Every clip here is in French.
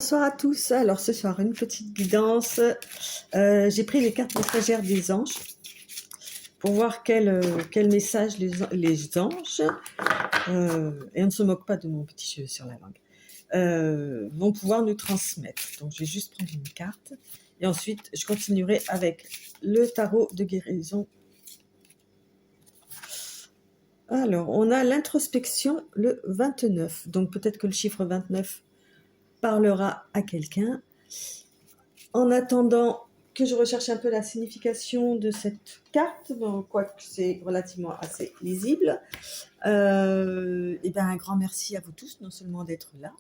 Bonsoir à tous. Alors ce soir, une petite guidance. J'ai pris les cartes messagères des anges pour voir quel message les anges, et on ne se moque pas de mon petit cheveu sur la langue, vont pouvoir nous transmettre. Donc je vais juste prendre une carte et ensuite je continuerai avec le tarot de guérison. Alors, on a l'introspection le 29. Donc peut-être que le chiffre 29 parlera à quelqu'un. En attendant que je recherche un peu la signification de cette carte, quoique c'est relativement assez lisible, et bien un grand merci à vous tous, non seulement d'être là,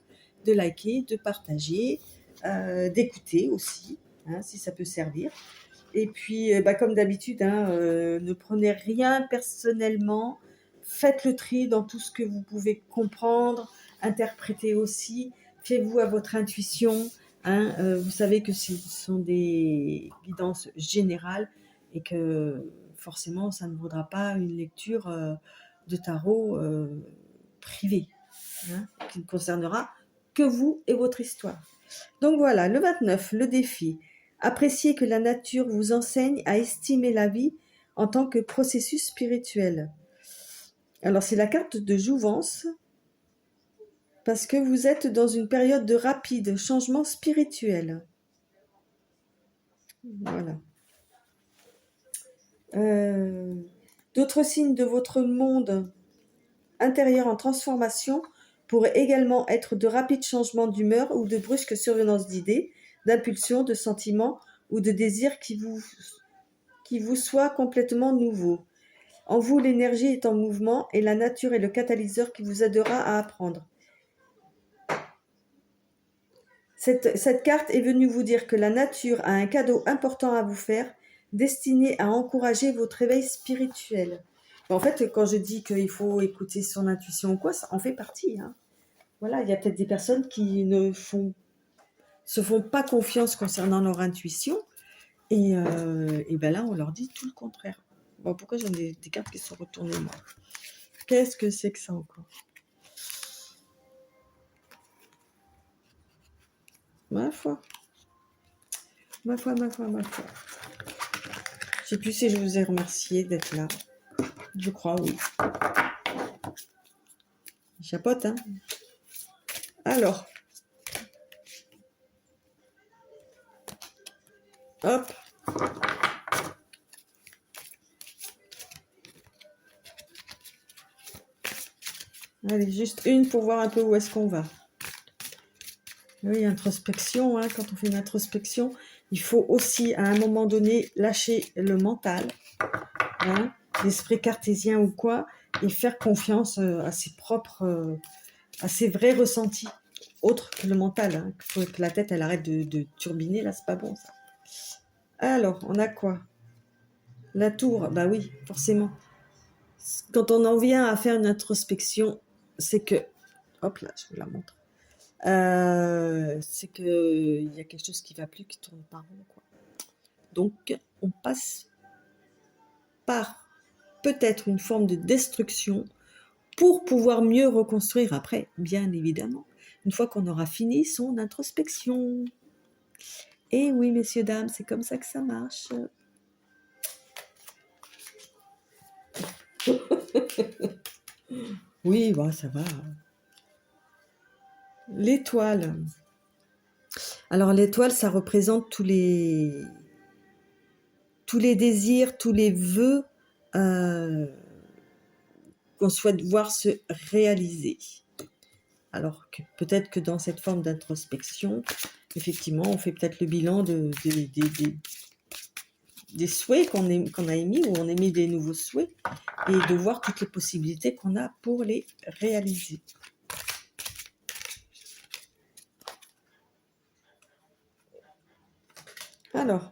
de liker, de partager, d'écouter aussi, hein, si ça peut servir. Et puis, comme d'habitude, ne prenez rien personnellement, faites le tri dans tout ce que vous pouvez comprendre, interpréter aussi, fiez-vous à votre intuition. Vous savez que ce sont des guidances générales et que forcément, ça ne vaudra pas une lecture de tarot privée, qui ne concernera que vous et votre histoire. Donc voilà, le 29, le défi. Appréciez que la nature vous enseigne à estimer la vie en tant que processus spirituel. Alors c'est la carte de jouvence, parce que vous êtes dans une période de rapide changement spirituel. Voilà. D'autres signes de votre monde intérieur en transformation pourraient également être de rapides changements d'humeur ou de brusques survenances d'idées, d'impulsions, de sentiments ou de désirs qui vous soient complètement nouveaux. En vous, l'énergie est en mouvement et la nature est le catalyseur qui vous aidera à apprendre. Cette carte est venue vous dire que la nature a un cadeau important à vous faire, destiné à encourager votre éveil spirituel. En fait, quand je dis qu'il faut écouter son intuition ou quoi, ça en fait partie. Voilà, il y a peut-être des personnes qui se font pas confiance concernant leur intuition, et là, on leur dit tout le contraire. Bon, pourquoi j'en ai des cartes qui sont retournées, moi? Qu'est-ce que c'est que ça encore? Ma foi. Ma foi. Je sais plus si je vous ai remercié d'être là. Je crois, oui. Chapote, hein. Alors. Hop. Allez, juste une pour voir un peu où est-ce qu'on va. Oui, introspection, quand on fait une introspection, il faut aussi, à un moment donné, lâcher le mental, l'esprit cartésien ou quoi, et faire confiance à ses propres, à ses vrais ressentis, autres que le mental. Faut que la tête, elle arrête de turbiner, là, c'est pas bon, ça. Alors, on a quoi? La tour, bah oui, forcément. Quand on en vient à faire une introspection, c'est que... Hop là, je vous la montre. C'est qu'il y a quelque chose qui ne va plus, qui tourne pas rond, quoi. Donc, on passe par peut-être une forme de destruction pour pouvoir mieux reconstruire après, bien évidemment, une fois qu'on aura fini son introspection. Et oui, messieurs, dames, c'est comme ça que ça marche. Oui, bon, ça va. L'étoile. Alors l'étoile, ça représente tous les désirs, tous les vœux qu'on souhaite voir se réaliser. Alors que peut-être que dans cette forme d'introspection, effectivement, on fait peut-être le bilan des souhaits qu'on a émis, ou on émet des nouveaux souhaits, et de voir toutes les possibilités qu'on a pour les réaliser. Alors,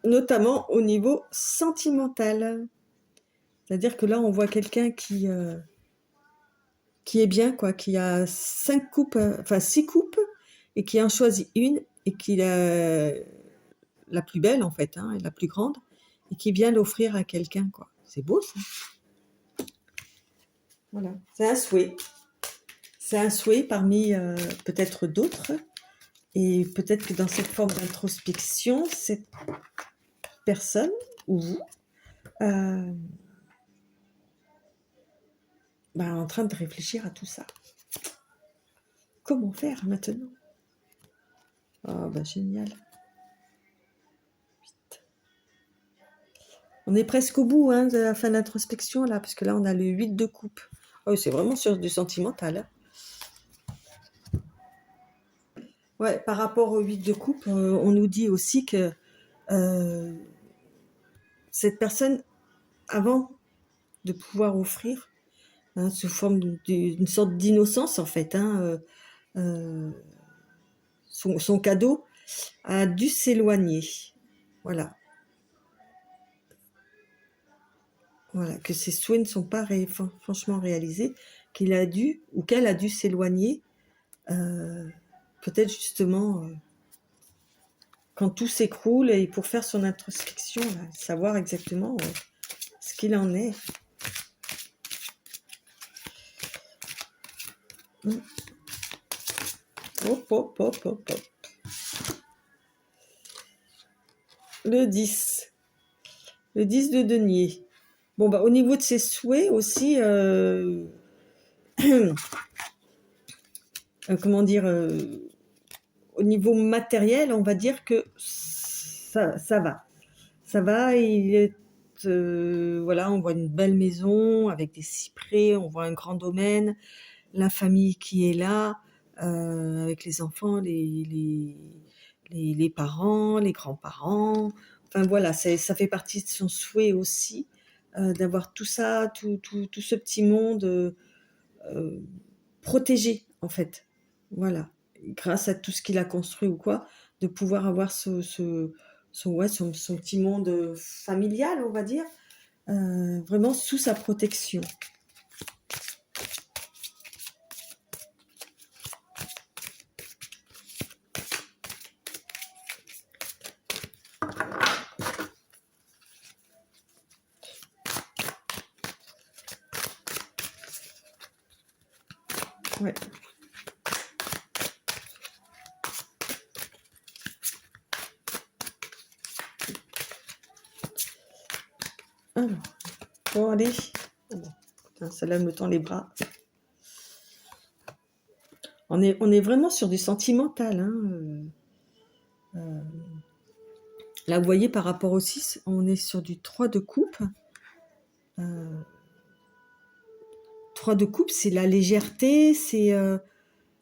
notamment au niveau sentimental. C'est-à-dire que là, on voit quelqu'un qui est bien, quoi, qui a 6 coupes, et qui en choisit une, et qui est la plus belle, en fait, et la plus grande, et qui vient l'offrir à quelqu'un, quoi. C'est beau, ça. Voilà, c'est un souhait. C'est un souhait parmi peut-être d'autres. Et peut-être que dans cette forme d'introspection, cette personne ou vous euh, en train de réfléchir à tout ça. Comment faire maintenant? Ah bah génial. On est presque au bout de la fin de l'introspection là, parce que là on a le 8 de coupe. Oh, c'est vraiment sur du sentimental. Ouais, par rapport au 8 de coupe, on nous dit aussi que euh, cette personne, avant de pouvoir offrir, sous forme d'une sorte d'innocence en fait, euh, son cadeau, a dû s'éloigner. Voilà. Voilà, que ses souhaits ne sont pas franchement réalisés, qu'il a dû ou qu'elle a dû s'éloigner, peut-être justement quand tout s'écroule et pour faire son introspection, là, savoir exactement ce qu'il en est. Hop, hop, hop, hop, hop. Le 10. Le 10 de denier. Bon, bah, au niveau de ses souhaits aussi, comment dire, au niveau matériel, on va dire que ça va. Ça va, il est, voilà, on voit une belle maison avec des cyprès, on voit un grand domaine, la famille qui est là, avec les enfants, les parents, les grands-parents. Enfin voilà, ça fait partie de son souhait aussi, d'avoir tout ça, tout ce petit monde protégé en fait. Voilà, grâce à tout ce qu'il a construit ou quoi, de pouvoir avoir son petit monde familial, on va dire, vraiment sous sa protection. Ouais. Alors, bon, allez. Oh, putain, celle-là me tend les bras. On est vraiment sur du sentimental. Là, vous voyez, par rapport au 6, on est sur du 3 de coupe. 3 de coupe, c'est la légèreté, c'est...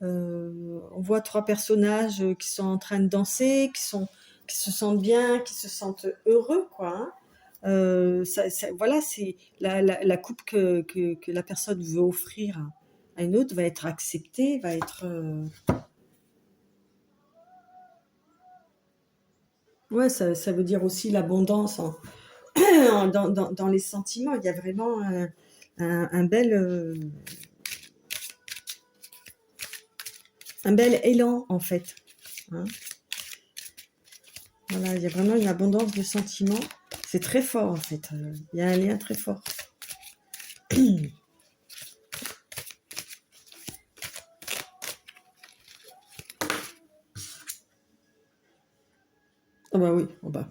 on voit 3 personnages qui sont en train de danser, qui se sentent bien, qui se sentent heureux, quoi. Voilà, c'est la coupe que la personne veut offrir à une autre va être acceptée, va être... Ouais, ça veut dire aussi l'abondance dans les sentiments. Il y a vraiment un bel élan, en fait. Hein. Voilà, il y a vraiment une abondance de sentiments. C'est très fort, en fait. Il y a un lien très fort. Oh bah oui, oh bah.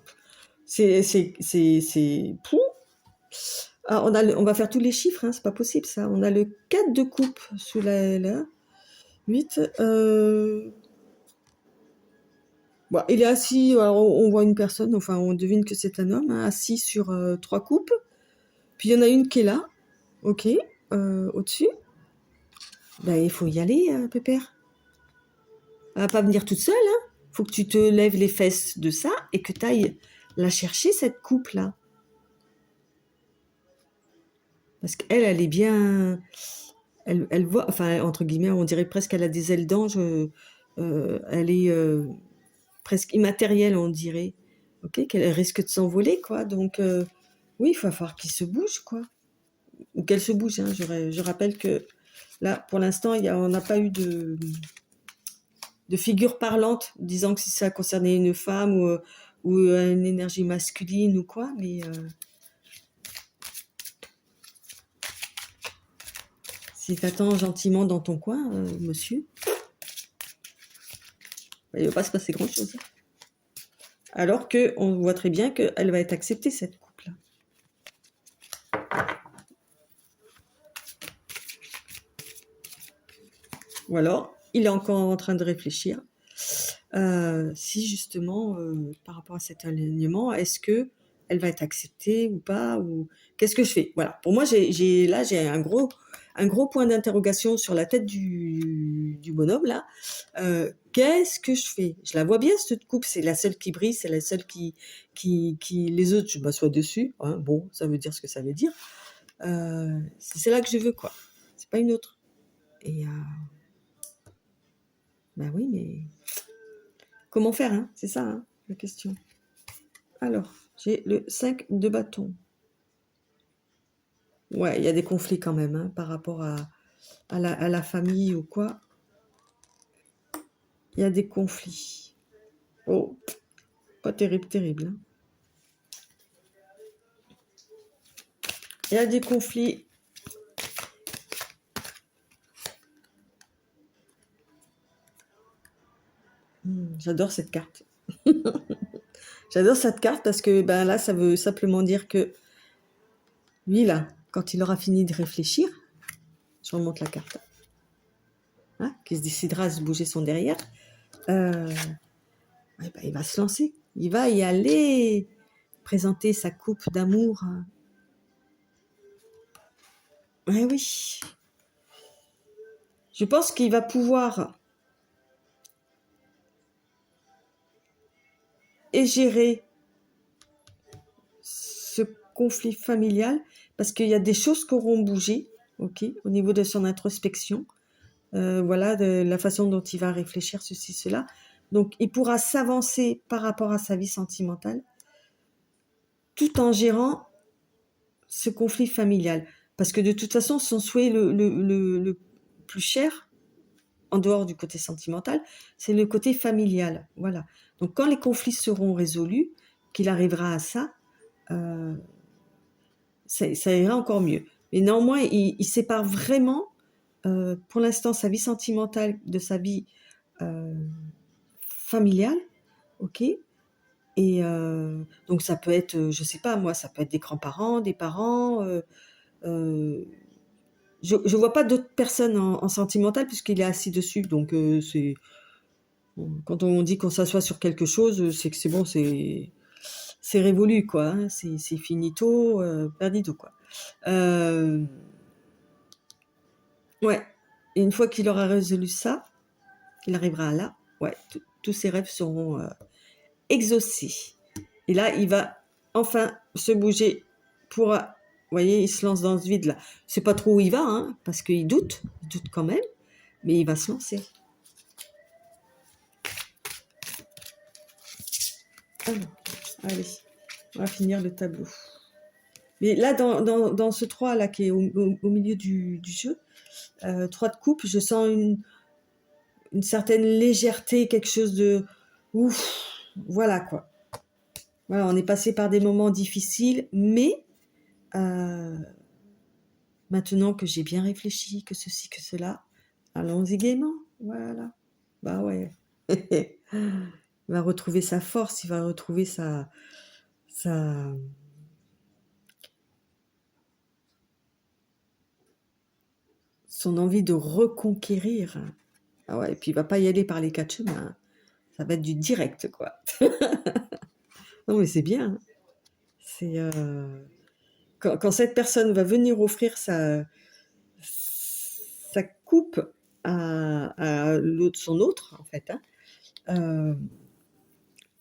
Pouh. Ah, on va faire tous les chiffres, c'est pas possible ça. On a le 4 de coupe sous la 8. Bon, il est assis, alors on voit une personne, enfin on devine que c'est un homme, assis sur 3 coupes. Puis il y en a une qui est là, ok, au-dessus. Ben, il faut y aller, Pépère. Elle va pas venir toute seule, hein. Faut que tu te lèves les fesses de ça et que tu ailles la chercher, cette coupe-là. Parce qu'elle, elle est bien... Elle voit, enfin, entre guillemets, on dirait presque qu'elle a des ailes d'ange. Elle est presque immatérielle, on dirait. Ok, qu'elle risque de s'envoler, quoi. Donc, oui, il va falloir qu'il se bouge, quoi. Ou qu'elle se bouge, hein. Je rappelle que là, pour l'instant, on n'a pas eu de figure parlante disant que si ça concernait une femme ou une énergie masculine ou quoi, mais Si t'attends gentiment dans ton coin, monsieur, il ne va pas se passer grand-chose. Alors qu'on voit très bien qu'elle va être acceptée, cette coupe-là. Ou alors, il est encore en train de réfléchir. Si justement, par rapport à cet alignement, est-ce que elle va être acceptée ou pas, ou qu'est-ce que je fais? Voilà. Pour moi, j'ai un gros point d'interrogation sur la tête du bonhomme là. Qu'est-ce que je fais? Je la vois bien cette coupe, c'est la seule qui brille, c'est la seule qui les autres, je m'assois dessus. Hein, bon, ça veut dire ce que ça veut dire. C'est là que je veux quoi. C'est pas une autre. Et bah oui, mais comment faire, hein? C'est ça, hein, la question. Alors, j'ai le 5 de bâton. Ouais, il y a des conflits quand même, hein, par rapport à la famille ou quoi. Il y a des conflits. Oh, pas terrible, terrible. Hein. Il y a des conflits. J'adore cette carte. J'adore cette carte parce que ben là, ça veut simplement dire que lui, là, quand il aura fini de réfléchir, je remonte la carte, hein, qui se décidera à se bouger son derrière, ouais, ben, il va se lancer. Il va y aller présenter sa coupe d'amour. Ouais, oui. Je pense qu'il va pouvoir gérer ce conflit familial parce qu'il y a des choses qui auront bougé, ok, au niveau de son introspection. Voilà, de la façon dont il va réfléchir, ceci, cela. Donc, il pourra s'avancer par rapport à sa vie sentimentale tout en gérant ce conflit familial. Parce que de toute façon, son souhait le plus cher, en dehors du côté sentimental, c'est le côté familial. Voilà. Donc, quand les conflits seront résolus, qu'il arrivera à ça, ça ira encore mieux. Mais néanmoins, il sépare vraiment, pour l'instant, sa vie sentimentale de sa vie familiale, ok. Et donc ça peut être, je sais pas moi, ça peut être des grands-parents, des parents. Je vois pas d'autres personnes en sentimental puisqu'il est assis dessus. Donc c'est quand on dit qu'on s'assoit sur quelque chose, c'est que c'est bon, c'est révolu quoi. Hein, c'est finito, perdito quoi. Ouais. Et une fois qu'il aura résolu ça, il arrivera là. Ouais, tous ses rêves seront exaucés. Et là, il va enfin se bouger pour... Vous voyez, il se lance dans ce vide-là. Je sais pas trop où il va, hein, parce qu'il doute quand même, mais il va se lancer. Alors, allez, on va finir le tableau. Mais là, dans ce 3 là qui est au milieu du jeu, 3 de coupe, je sens une certaine légèreté, quelque chose de... Ouf, voilà quoi. Voilà, on est passé par des moments difficiles, mais maintenant que j'ai bien réfléchi, que ceci, que cela, allons-y gaiement. Voilà. Bah ouais. Il va retrouver sa force, il va retrouver son envie de reconquérir. Ah ouais, et puis il va pas y aller par les quatre chemins. Ça va être du direct, quoi. Non, mais c'est bien. Hein. C'est quand cette personne va venir offrir sa coupe à l'autre, son autre, en fait, hein,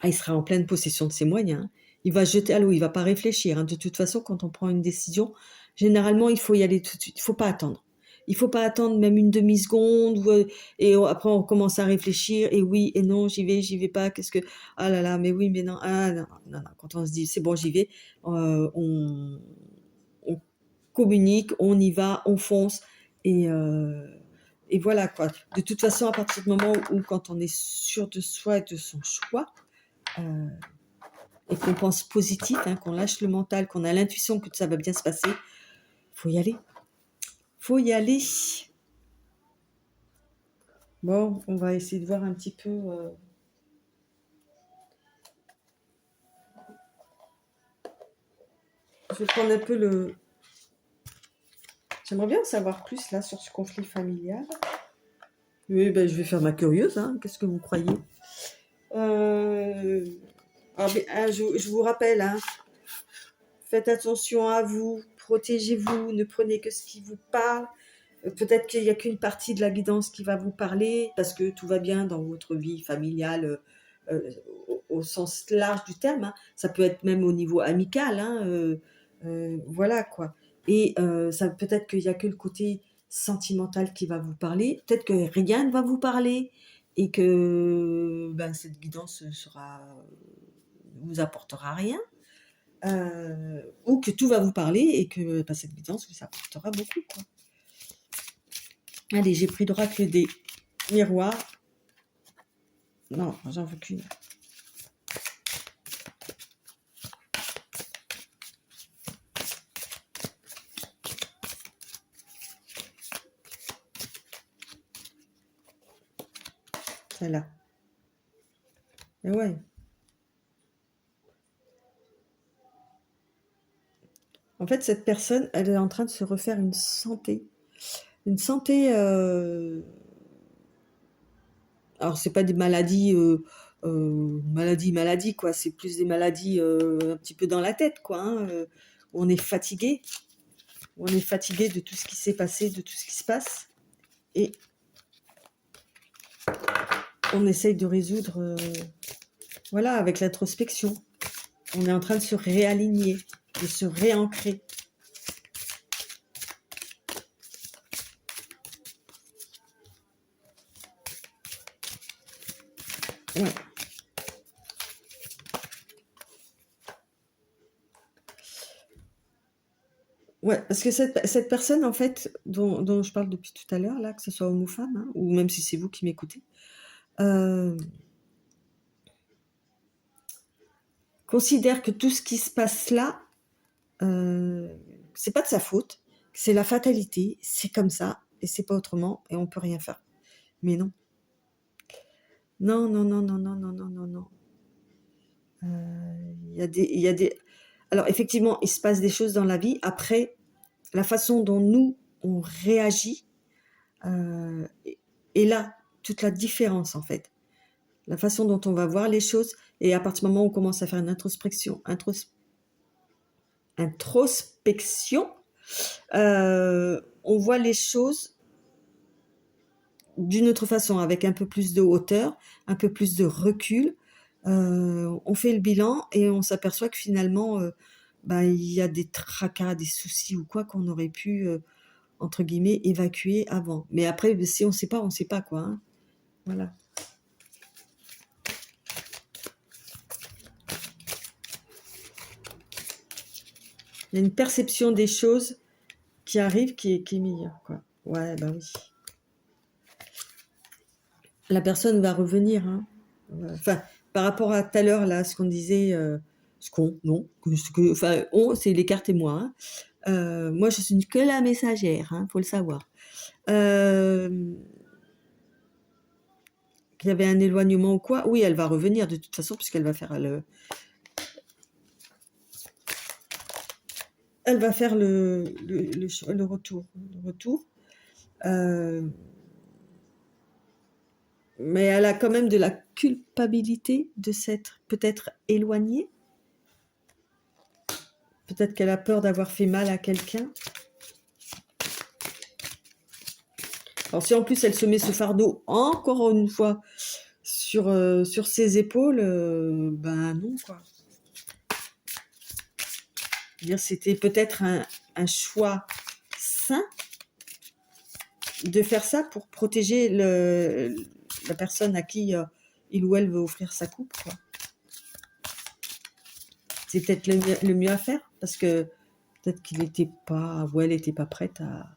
il sera en pleine possession de ses moyens. Il va jeter à l'eau, il va pas réfléchir. Hein. De toute façon, quand on prend une décision, généralement, il faut y aller tout de suite. Il faut pas attendre. Il faut pas attendre même une demi-seconde et après on commence à réfléchir et oui et non, j'y vais pas, qu'est-ce que ah là là, mais oui, mais non, ah non, non, non. Quand on se dit c'est bon, j'y vais, on communique, on y va, on fonce et voilà quoi. De toute façon, à partir du moment où quand on est sûr de soi et de son choix, et qu'on pense positif, hein, qu'on lâche le mental, qu'on a l'intuition que ça va bien se passer, il faut y aller. faut y aller. Bon, on va essayer de voir un petit peu. Je vais prendre un peu le. J'aimerais bien en savoir plus là sur ce conflit familial. Oui, ben, je vais faire ma curieuse, hein. Qu'est-ce que vous croyez? Je vous rappelle, hein, faites attention à vous, protégez-vous, ne prenez que ce qui vous parle. Peut-être qu'il n'y a qu'une partie de la guidance qui va vous parler, parce que tout va bien dans votre vie familiale au sens large du terme, hein. Ça peut être même au niveau amical, hein, voilà quoi. Et ça peut-être qu'il n'y a que le côté sentimental qui va vous parler, peut-être que rien ne va vous parler, et que ben, cette guidance vous apportera rien. Ou que tout va vous parler et que ben, cette guidance vous apportera beaucoup, quoi. Allez, j'ai pris l'oracle des miroirs. Non, j'en veux qu'une. Celle-là. Et ouais. En fait, cette personne, elle est en train de se refaire une santé. Une santé. Alors, c'est pas des maladies, maladies, quoi. C'est plus des maladies un petit peu dans la tête, quoi, hein, où on est fatigué. Où on est fatigué de tout ce qui s'est passé, de tout ce qui se passe. Et on essaye de résoudre, voilà, avec l'introspection. On est en train de se réaligner, de se réancrer. Ouais. Ouais, parce que cette personne, en fait, dont je parle depuis tout à l'heure, là, que ce soit homme ou femme, hein, ou même si c'est vous qui m'écoutez, considère que tout ce qui se passe là, c'est pas de sa faute, c'est la fatalité, c'est comme ça, et c'est pas autrement, et on peut rien faire. Mais non. Non, non, non, non, non, non, non, non, non. Il y a des... Alors, effectivement, il se passe des choses dans la vie. Après, la façon dont nous, on réagit, est là toute la différence, en fait. La façon dont on va voir les choses, et à partir du moment où on commence à faire une introspection, on voit les choses d'une autre façon, avec un peu plus de hauteur, un peu plus de recul. On fait le bilan et on s'aperçoit que finalement, il y a des tracas, des soucis ou quoi qu'on aurait pu, entre guillemets, évacuer avant. Mais après, si on ne sait pas, on ne sait pas, quoi, hein. Voilà. Il y a une perception des choses qui arrive qui est meilleure, quoi. Ouais, bah oui. La personne va revenir, hein. Enfin, par rapport à tout à l'heure, là, ce qu'on disait, enfin, c'est les cartes et moi, hein. Moi, je suis que la messagère, hein, faut le savoir. Qu'il y avait un éloignement ou quoi, oui, elle va revenir de toute façon, puisqu'elle va faire le... Elle va faire le retour. Mais elle a quand même de la culpabilité de s'être peut-être éloignée. Peut-être qu'elle a peur d'avoir fait mal à quelqu'un. Alors si en plus elle se met ce fardeau encore une fois sur ses épaules, ben non, quoi. Je veux dire, c'était peut-être un choix sain de faire ça pour protéger la personne à qui il ou elle veut offrir sa coupe, quoi. C'est peut-être le mieux à faire, parce que peut-être qu'il n'était pas, ou elle n'était pas prête à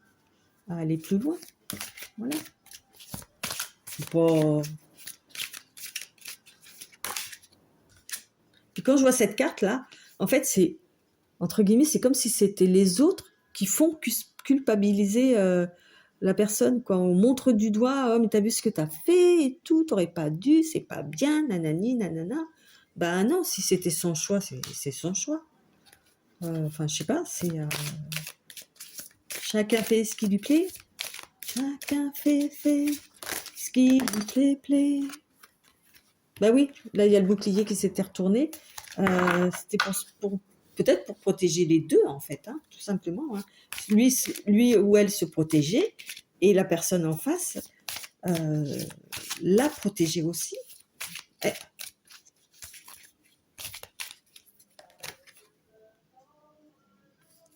aller plus loin. Voilà. C'est pas... Puis quand je vois cette carte-là, en fait, c'est, entre guillemets, c'est comme si c'était les autres qui font culpabiliser la personne, quoi. On montre du doigt, oh mais t'as vu ce que t'as fait et tout, t'aurais pas dû, c'est pas bien, nanani, nanana. Bah non, si c'était son choix, c'est son choix. Enfin, je sais pas, c'est chacun fait ce qui lui plaît. Chacun fait ce qui lui plaît. Bah oui, là il y a le bouclier qui s'était retourné. C'était peut-être pour protéger les deux en fait, hein, tout simplement. Hein. Lui ou elle se protégeait et la personne en face la protégeait aussi. Eh.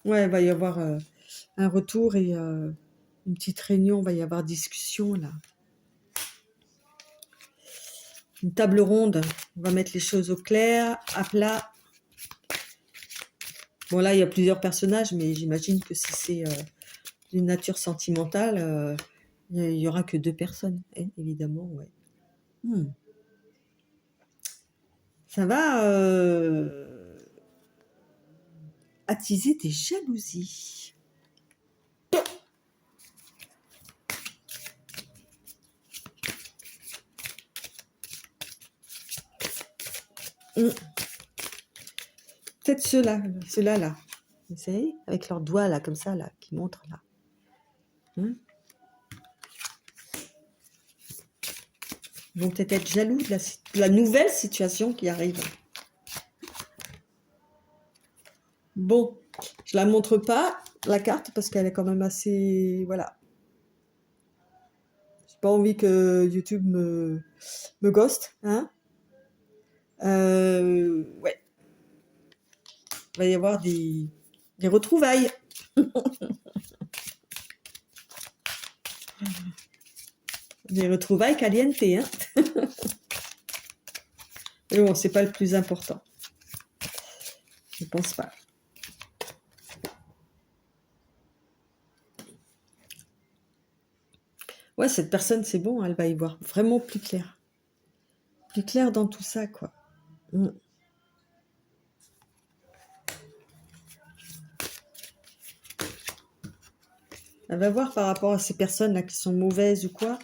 Ouais, il va y avoir un retour et une petite réunion, il va y avoir discussion là. Une table ronde, on va mettre les choses au clair, à plat. Bon là, il y a plusieurs personnages, mais j'imagine que si c'est d'une nature sentimentale, il n'y aura que 2 personnes, évidemment, ouais. Ça va attiser des jalousies. Peut-être ceux-là, là. Vous savez, avec leurs doigts, là, comme ça, là, qui montrent, là. Ils vont peut-être être jaloux de la nouvelle situation qui arrive. Bon, je la montre pas, la carte, parce qu'elle est quand même assez... Voilà. J'ai pas envie que YouTube me ghost, hein. Ouais. Il va y avoir des retrouvailles. Des retrouvailles caliente, hein. Mais bon, c'est pas le plus important. Je pense pas. Ouais, cette personne, c'est bon, elle va y voir vraiment plus clair. Plus clair dans tout ça, quoi. Elle va voir par rapport à ces personnes-là qui sont mauvaises ou quoi.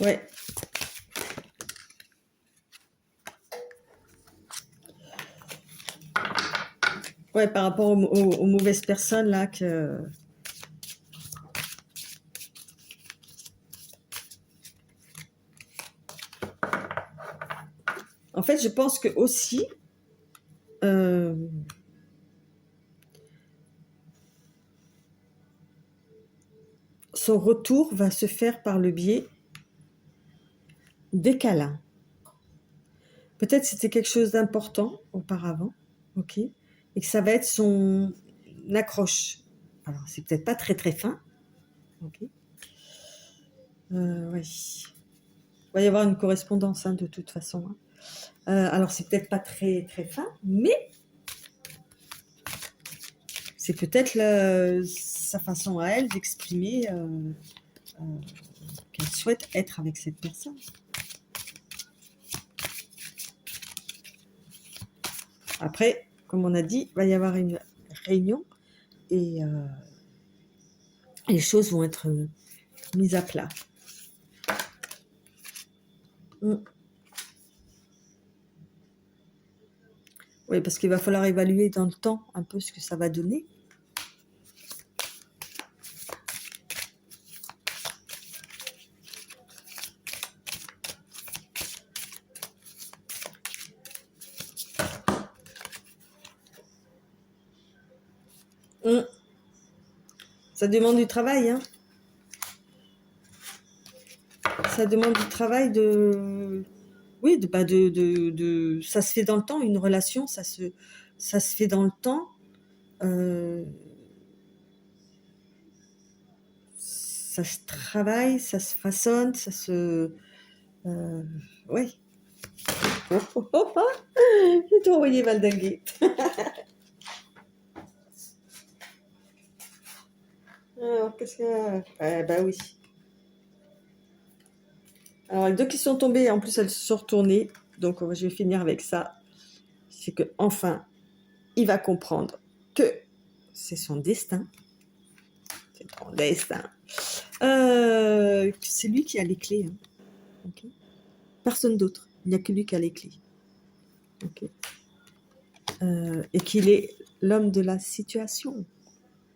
Ouais. Ouais, par rapport aux mauvaises personnes là que... En fait, je pense que aussi son retour va se faire par le biais des câlins. Peut-être c'était quelque chose d'important auparavant, ok, et que ça va être son accroche. Alors, c'est peut-être pas très très fin, ok. Ouais. Il va y avoir une correspondance, hein, de toute façon. Hein. Alors, c'est peut-être pas très très fin, mais c'est peut-être sa façon à elle d'exprimer qu'elle souhaite être avec cette personne. Après, comme on a dit, il va y avoir une réunion et les choses vont être mises à plat. Oui, parce qu'il va falloir évaluer dans le temps un peu ce que ça va donner. Ça demande du travail, hein. Ça demande du travail de... Oui, ça se fait dans le temps, une relation, ça se fait dans le temps. Ça se travaille, ça se façonne, ça se... oui. J'ai tout envoyé valdinguer. Alors, qu'est-ce que... bah oui. Alors, les deux qui sont tombées, en plus, elles se sont retournées. Donc, je vais finir avec ça. C'est que enfin, il va comprendre que c'est son destin. C'est ton destin. C'est lui qui a les clés. Hein. Okay. Personne d'autre. Il n'y a que lui qui a les clés. Okay. Et qu'il est l'homme de la situation.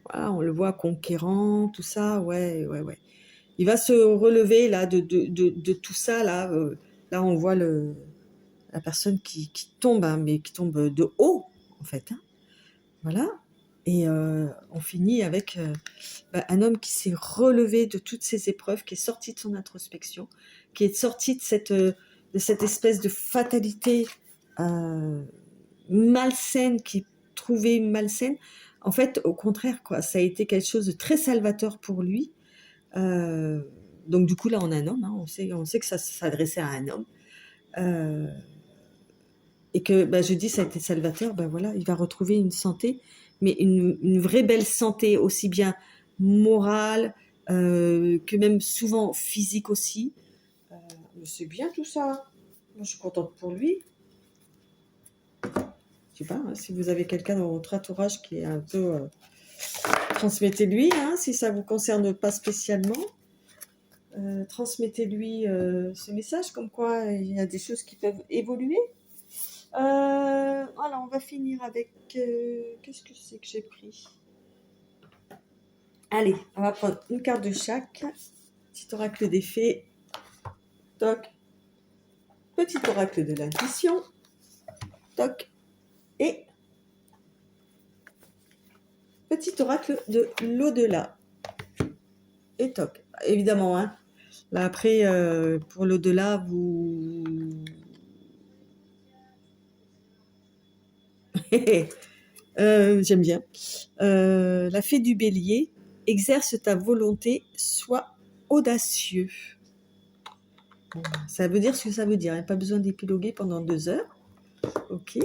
Voilà, on le voit conquérant, tout ça. Ouais. Il va se relever là de tout ça. Là, on voit la personne qui tombe, hein, mais qui tombe de haut, en fait. Hein. Voilà. Et on finit avec un homme qui s'est relevé de toutes ces épreuves, qui est sorti de son introspection, qui est sorti de cette espèce de fatalité malsaine, qui est trouvée malsaine. En fait, au contraire, quoi, ça a été quelque chose de très salvateur pour lui. Donc du coup, là, on a un homme. Hein, on sait que ça s'adressait à un homme. Et que, je dis, ça a été salvateur. Voilà, il va retrouver une santé, mais une vraie belle santé, aussi bien morale que même souvent physique aussi. C'est bien tout ça. Moi, je suis contente pour lui. Je sais pas, hein, si vous avez quelqu'un dans votre entourage qui est un peu... transmettez-lui, hein, si ça ne vous concerne pas spécialement. Transmettez-lui ce message, comme quoi il y a des choses qui peuvent évoluer. Alors, on va finir avec... qu'est-ce que c'est que j'ai pris? Allez, on va prendre une carte de chaque. Petit oracle des fées. Toc. Petit oracle de l'intuition. Toc. Et petit oracle de l'au-delà. Et toc. Évidemment, hein. Là, après, pour l'au-delà, vous... j'aime bien. La fée du bélier, exerce ta volonté, sois audacieux. Bon, ça veut dire ce que ça veut dire. Il n'y a pas besoin d'épiloguer pendant 2 heures. Ok.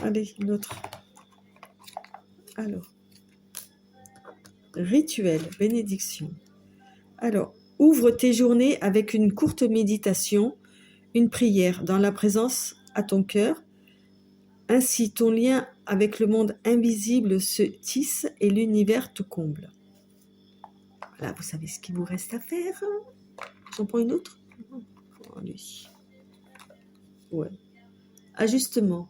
Allez, une autre. Alors. Rituel, bénédiction. Alors, ouvre tes journées avec une courte méditation, une prière dans la présence à ton cœur. Ainsi, ton lien avec le monde invisible se tisse et l'univers te comble. Voilà, vous savez ce qu'il vous reste à faire. J'en prends une autre. Allez. Ouais. Ajustement.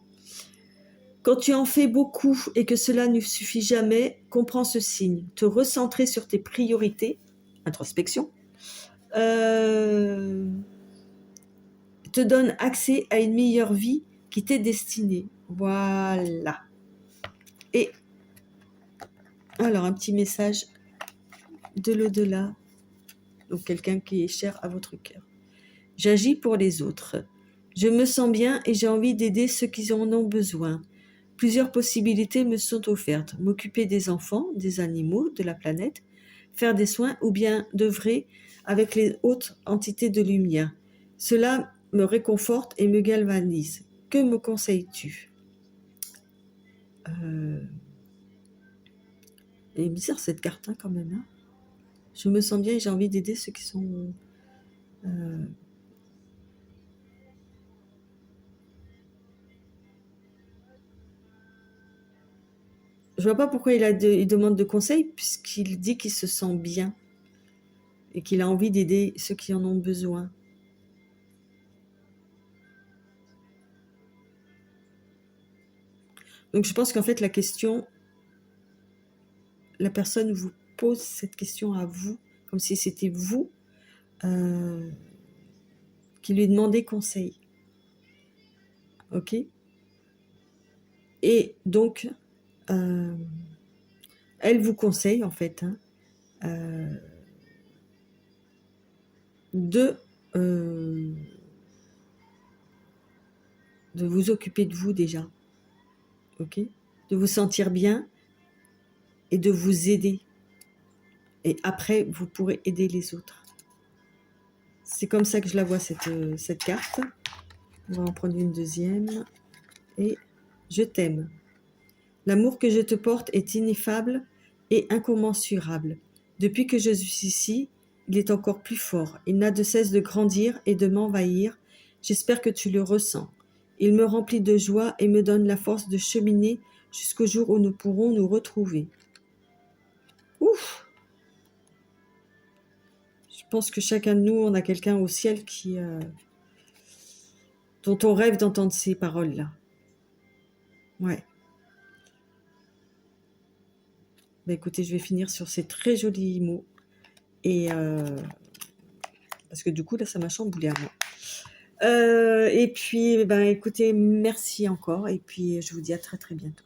Quand tu en fais beaucoup et que cela ne suffit jamais, comprends ce signe. Te recentrer sur tes priorités, introspection, te donne accès à une meilleure vie qui t'est destinée. Voilà. Et alors, un petit message de l'au-delà, donc quelqu'un qui est cher à votre cœur. J'agis pour les autres. Je me sens bien et j'ai envie d'aider ceux qui en ont besoin. Plusieurs possibilités me sont offertes. M'occuper des enfants, des animaux, de la planète, faire des soins ou bien d'œuvrer avec les hautes entités de lumière. Cela me réconforte et me galvanise. Que me conseilles-tu ? Elle est bizarre cette carte hein, quand même. Hein. Je me sens bien et j'ai envie d'aider ceux qui sont... Je vois pas pourquoi il demande de conseils puisqu'il dit qu'il se sent bien et qu'il a envie d'aider ceux qui en ont besoin. Donc je pense qu'en fait la personne vous pose cette question à vous, comme si c'était vous qui lui demandez conseil. Ok ? Et donc, elle vous conseille en fait de vous occuper de vous déjà. Ok ? De vous sentir bien et de vous aider. Et après, vous pourrez aider les autres. C'est comme ça que je la vois, cette carte. On va en prendre une deuxième. Et je t'aime. L'amour que je te porte est ineffable et incommensurable. Depuis que je suis ici, Il est encore plus fort. Il n'a de cesse de grandir et de m'envahir. J'espère que tu le ressens. Il me remplit de joie et me donne la force de cheminer jusqu'au jour où nous pourrons nous retrouver. Ouf! Je pense que chacun de nous, on a quelqu'un au ciel dont on rêve d'entendre ces paroles-là. Ouais. Bah, écoutez, je vais finir sur ces très jolis mots. Et parce que du coup, là, ça m'a chamboulé à moi. Et puis, ben, écoutez, merci encore. Et puis, je vous dis à très très bientôt.